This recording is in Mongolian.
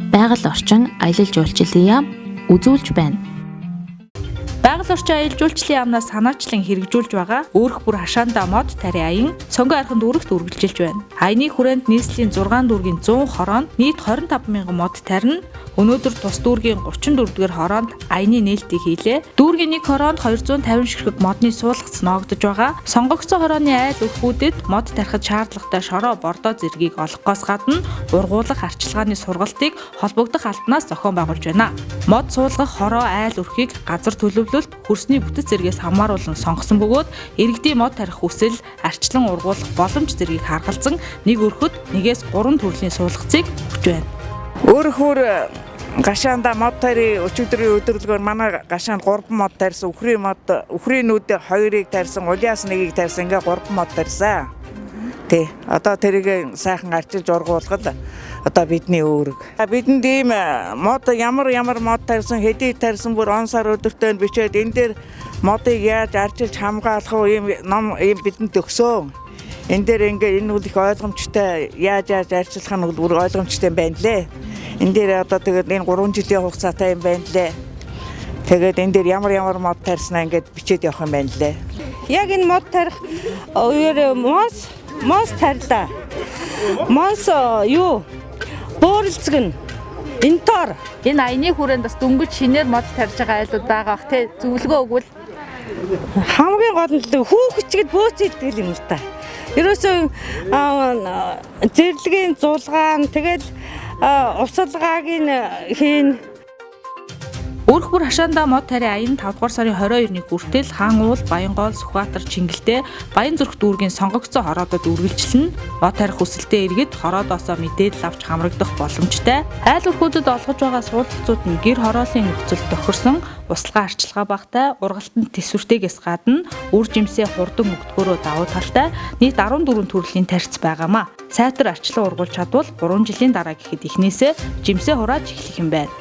Байгаль орчин аялал жуулчлалын яам үзүүлж байна. Байгаль орчин аялал жуулчлалын яамнаас санаачлан хэрэгжүүлж байгаа өөрөх бүр хашаандаа мод тариа аян цонгон арханд үүрэгт үргэлжилж байна. Аяны хүрээнд нийслэлийн 6 дүүргийн 100 хороонд нийт 25,000 мод тарина. Өнөөдөр тус дүүргийн 34-р хороонд аяны нээлтийг хийлээ. Дүүргийн нэг хороонд 250 ширхэг модны суулгац ноогдож байгаа. Сонгогдсон хорооны айл өрхүүдэд мод тарихад шаардлагатай шороо, бордоо зэргийг олохоос гадна ургуулах арчилгааны сургалтыг холбогдох албанаас зохион байгуулж байна. Мод суулгах хороо айл өрхийг газар төлөвлөлт, хөрсний бүтэц зэргээс хамааруулан сонгосон бөгөөд иргэдийн мод тарих хүсэл, арчлан ургуулах боломж зэргийг харгалзан нэг өрхөд 1-3 төрлийн суулгацыг өгч байна. Өөрөөр гашаанда мод тари өчигдрийн өдөрлөгөөр манай гашаанд 3 мод тарьсан, үхрийнүүд 2-ыг тарьсан, улиас 1-ийг тарьсан, ингээ 3 мод тарьсан. Тэ. Одоо тэрийг сайхан арчилж ургуулгад одоо бидний үүрэг. Бидэнд ийм мод ямар мод тарьсан, хэдий тарьсан бүр он сар өдөртөө бичээд энэ дээр модыг яаж арчилж хамгаалах вэ ийм ном бидэнд өгсөн. Энэ дээр ингээ энэ үл их ойлгомжтой яаж арчилах нь бүр ойлгомжтой байна лээ. Энэ дээр одоо тэгээд энэ 3 жилийн хугацаатай юм байна лээ. Тэгээд энэ дээр ямар мод тарьснаа ингээд бичээд явах юм байна лээ. Яг энэ мод тарих үеэр мос тарилаа. Мос юу? Бөөрөлцгөн. Энтор. Энэ аяны хүрээнд бас дөнгөж шинээр мод тарьж байгаа айлууд байгаа бах тий зөвлөгөө өгвөл хамгийн гол нь хүүхчгэд бөөцөлдөг юм л та. Ерөөсөө зэрлэгийн зулгаан тэгэл усалгааг нь хийн. Өөрөх бүр хашаандаа мод тариа аян 5 дугаар сарын 22-ны хүртэл Хаан уул, Баянгол, Сүхбаатар, Чингэлтэй, Баян зүрх дүүргийн сонгогдсон хороодод үргэлжилнэ. Мод тарих хүсэлтэй иргэд хороодоосоо мэдээлэл авч хамрагдах боломжтой. Айл өрхүүдэд олгож байгаа суулгацууд нь гэр хорооллын нөхцөлд тохирсон услага арчилгаа багтай, ургалтанд тэсвэртэйгээс гадна үр жимсээ хурдан өгдгөөрөө давуу талтай нийт 14 төрлийн тарьц байгаамаа. Сайтар арчлан ургуулж чадвал 3 жилийн дараа гэхэд ихнээсээ жимсээ хурааж эхлэх юм байна.